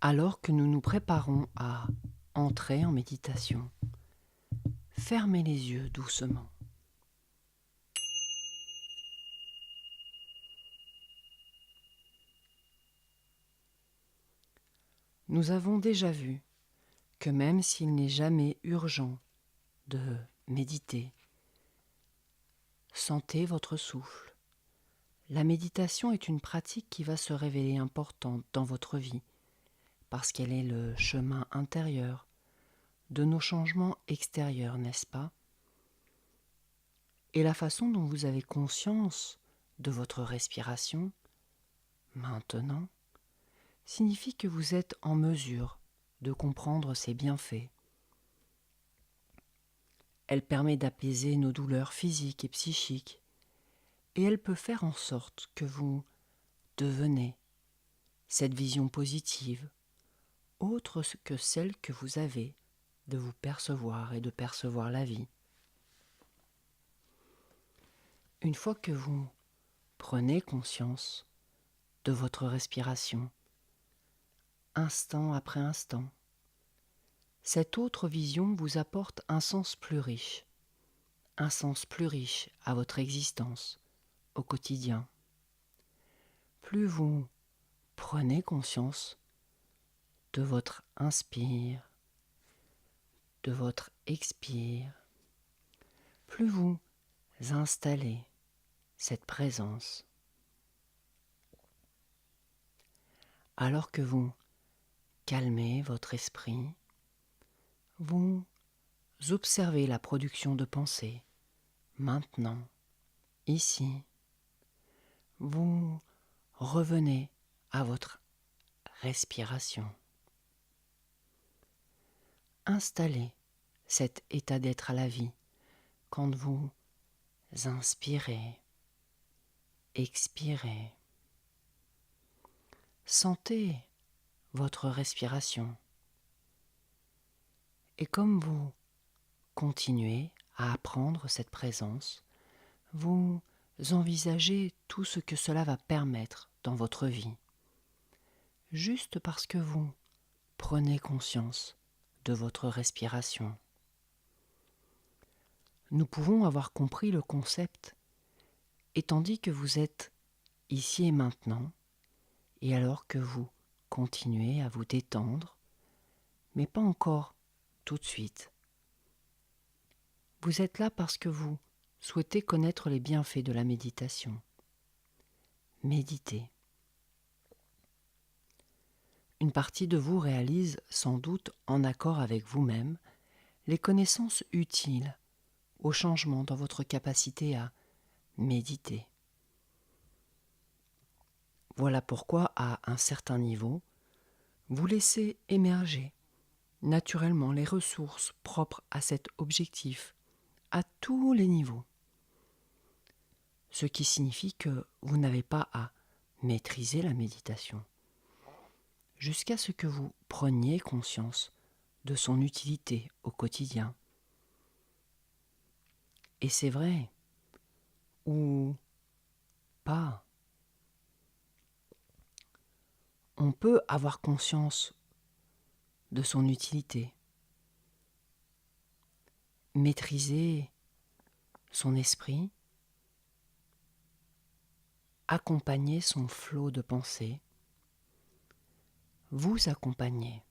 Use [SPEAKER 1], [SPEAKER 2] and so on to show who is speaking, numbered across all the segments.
[SPEAKER 1] Alors que nous nous préparons à entrer en méditation, fermez les yeux doucement. Nous avons déjà vu que même s'il n'est jamais urgent de méditer, sentez votre souffle. La méditation est une pratique qui va se révéler importante dans votre vie parce qu'elle est le chemin intérieur de nos changements extérieurs, n'est-ce pas? Et la façon dont vous avez conscience de votre respiration maintenant signifie que vous êtes en mesure de comprendre ses bienfaits. Elle permet d'apaiser nos douleurs physiques et psychiques et elle peut faire en sorte que vous devenez cette vision positive, autre que celle que vous avez de vous percevoir et de percevoir la vie. Une fois que vous prenez conscience de votre respiration, instant après instant, cette autre vision vous apporte un sens plus riche à votre existence au quotidien. Plus vous prenez conscience de votre inspire, de votre expire, plus vous installez cette présence. Alors que vous calmez votre esprit, vous observez la production de pensées. Maintenant, ici, vous revenez à votre respiration. Installez cet état d'être à la vie quand vous inspirez, expirez. Sentez votre respiration. Et comme vous continuez à apprendre cette présence, vous envisagez tout ce que cela va permettre dans votre vie. Juste parce que vous prenez conscience de votre respiration. Nous pouvons avoir compris le concept, et tandis que vous êtes ici et maintenant, et alors que vous continuez à vous détendre, mais pas encore tout de suite. Vous êtes là parce que vous souhaitez connaître les bienfaits de la méditation. Méditez. Une partie de vous réalise sans doute en accord avec vous-même les connaissances utiles au changement dans votre capacité à méditer. Voilà pourquoi, à un certain niveau, vous laissez émerger naturellement les ressources propres à cet objectif à tous les niveaux. Ce qui signifie que vous n'avez pas à maîtriser la méditation, jusqu'à ce que vous preniez conscience de son utilité au quotidien. Et c'est vrai, ou pas, on peut avoir conscience de son utilité, maîtriser son esprit, accompagner son flot de pensée, vous accompagner,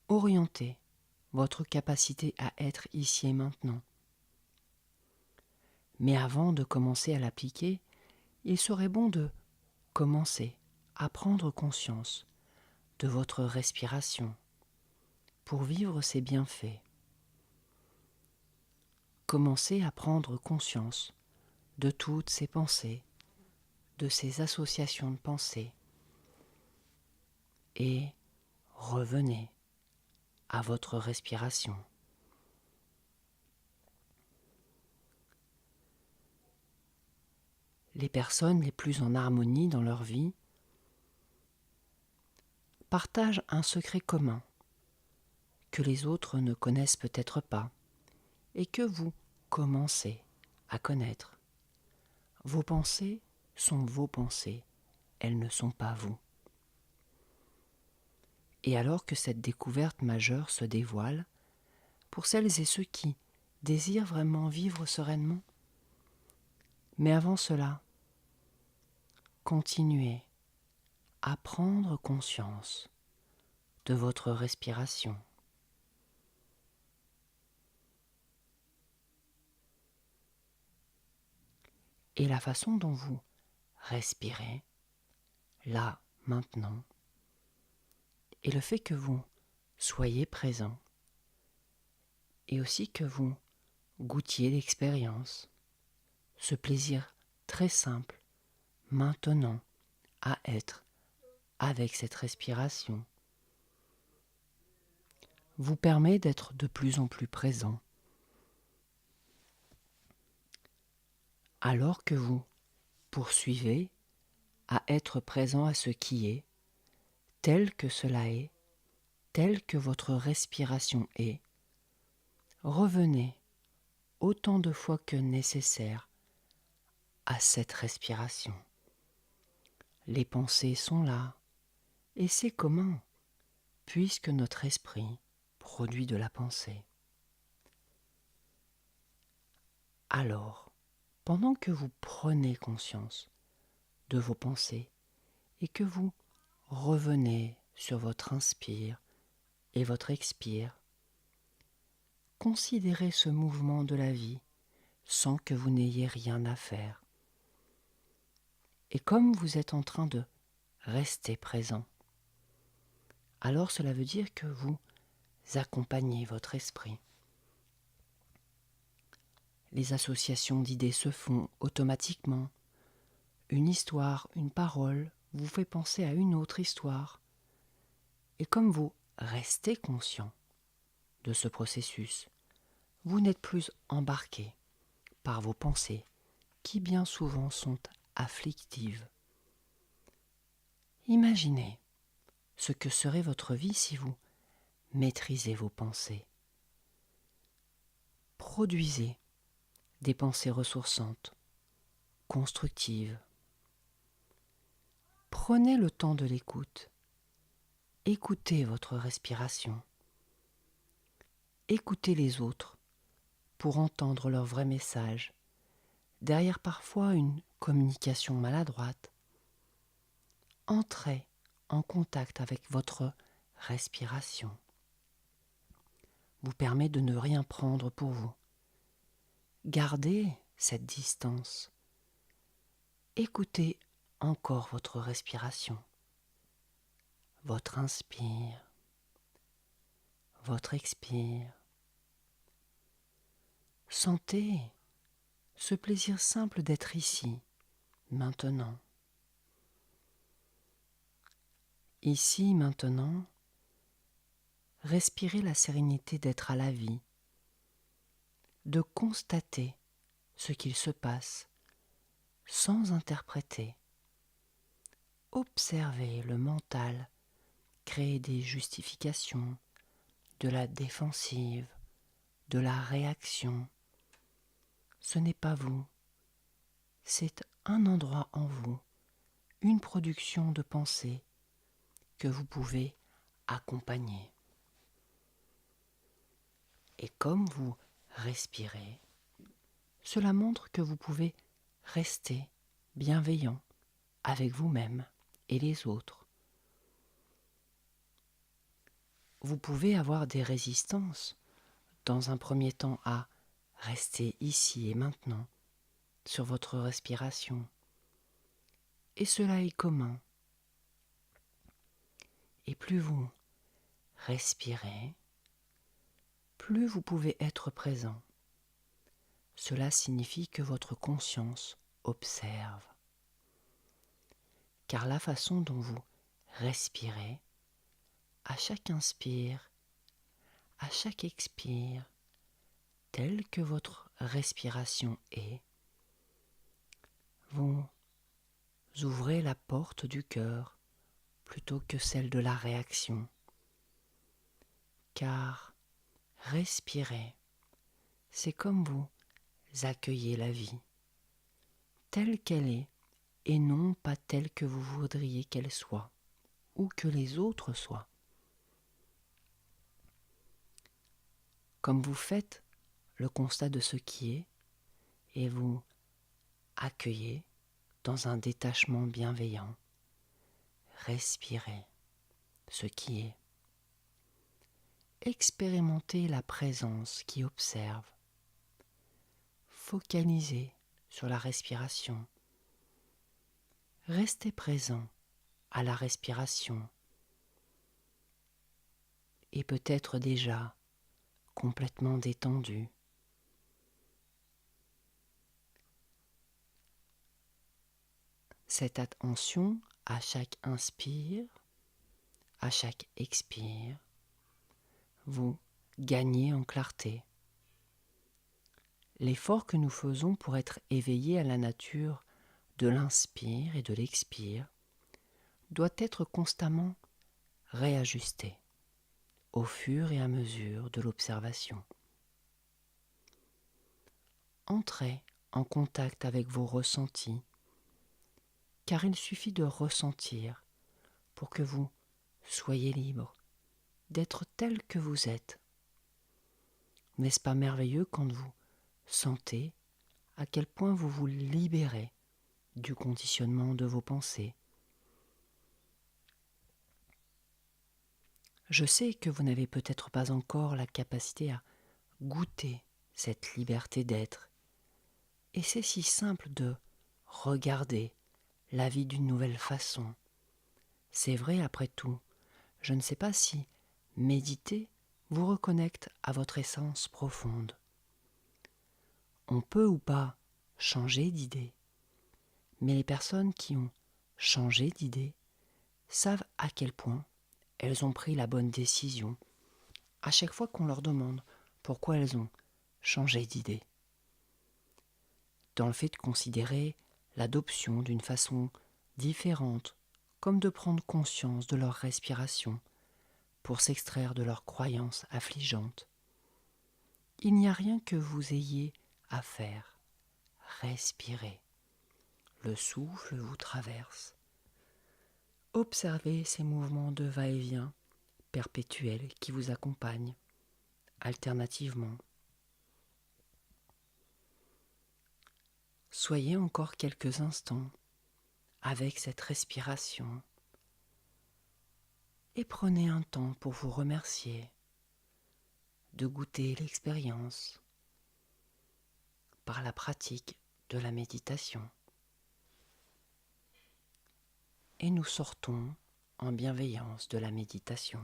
[SPEAKER 1] orienter votre capacité à être ici et maintenant. Mais avant de commencer à l'appliquer, il serait bon de commencer à prendre conscience de votre respiration pour vivre ses bienfaits. Commencez à prendre conscience de toutes ces pensées, de ces associations de pensées, et revenez à votre respiration. Les personnes les plus en harmonie dans leur vie partagent un secret commun que les autres ne connaissent peut-être pas et que vous commencez à connaître. Vos pensées sont vos pensées, elles ne sont pas vous. Et alors que cette découverte majeure se dévoile, pour celles et ceux qui désirent vraiment vivre sereinement, mais avant cela, continuez à prendre conscience de votre respiration. Et la façon dont vous respirez, là, maintenant, et le fait que vous soyez présent, et aussi que vous goûtiez l'expérience, ce plaisir très simple, maintenant, à être avec cette respiration, vous permet d'être de plus en plus présent. Alors que vous poursuivez à être présent à ce qui est, tel que cela est, tel que votre respiration est, revenez autant de fois que nécessaire à cette respiration. Les pensées sont là, et c'est commun, puisque notre esprit produit de la pensée. Alors, pendant que vous prenez conscience de vos pensées et que vous revenez sur votre inspire et votre expire, considérez ce mouvement de la vie sans que vous n'ayez rien à faire. Et comme vous êtes en train de rester présent, alors cela veut dire que vous accompagnez votre esprit. Les associations d'idées se font automatiquement. Une histoire, une parole vous fait penser à une autre histoire. Et comme vous restez conscient de ce processus, vous n'êtes plus embarqué par vos pensées qui bien souvent sont afflictives. Imaginez ce que serait votre vie si vous maîtrisez vos pensées. Produisez des pensées ressourçantes, constructives. Prenez le temps de l'écoute. Écoutez votre respiration. Écoutez les autres pour entendre leur vrai message, derrière parfois une communication maladroite. Entrez en contact avec votre respiration. Vous permet de ne rien prendre pour vous. Gardez cette distance. Écoutez encore votre respiration. Votre inspire, votre expire. Sentez ce plaisir simple d'être ici, maintenant. Ici, maintenant, respirez la sérénité d'être à la vie, de constater ce qu'il se passe sans interpréter. Observez le mental créer des justifications, de la défensive, de la réaction. Ce n'est pas vous, c'est un endroit en vous, une production de pensée que vous pouvez accompagner. Et comme vous respirez, cela montre que vous pouvez rester bienveillant avec vous-même et les autres. Vous pouvez avoir des résistances, dans un premier temps, à rester ici et maintenant, sur votre respiration. Et cela est commun. Et plus vous respirez, plus vous pouvez être présent. Cela signifie que votre conscience observe. Car la façon dont vous respirez, à chaque inspire, à chaque expire, telle que votre respiration est, vous ouvrez la porte du cœur plutôt que celle de la réaction. Car respirer, c'est comme vous accueillez la vie, telle qu'elle est, et non pas telle que vous voudriez qu'elle soit, ou que les autres soient. comme vous faites le constat de ce qui est et vous accueillez dans un détachement bienveillant. Respirez ce qui est. Expérimentez la présence qui observe. Focalisez sur la respiration. Restez présent à la respiration et peut-être déjà complètement détendu. Cette attention à chaque inspire, à chaque expire, vous gagnez en clarté. L'effort que nous faisons pour être éveillés à la nature de l'inspire et de l'expire doit être constamment réajusté au fur et à mesure de l'observation. Entrez en contact avec vos ressentis, car il suffit de ressentir pour que vous soyez libre d'être tel que vous êtes. N'est-ce pas merveilleux quand vous sentez à quel point vous vous libérez du conditionnement de vos pensées? Je sais que vous n'avez peut-être pas encore la capacité à goûter cette liberté d'être, et c'est si simple de regarder la vie d'une nouvelle façon. C'est vrai après tout, je ne sais pas si méditer vous reconnecte à votre essence profonde. On peut ou pas changer d'idée, mais les personnes qui ont changé d'idée savent à quel point elles ont pris la bonne décision à chaque fois qu'on leur demande pourquoi elles ont changé d'idée. Dans le fait de considérer l'adoption d'une façon différente, comme de prendre conscience de leur respiration pour s'extraire de leurs croyances affligeantes. Il n'y a rien que vous ayez à faire. Respirez. Le souffle vous traverse. Observez ces mouvements de va-et-vient perpétuels qui vous accompagnent alternativement. Soyez encore quelques instants avec cette respiration et prenez un temps pour vous remercier de goûter l'expérience par la pratique de la méditation. Et nous sortons en bienveillance de la méditation.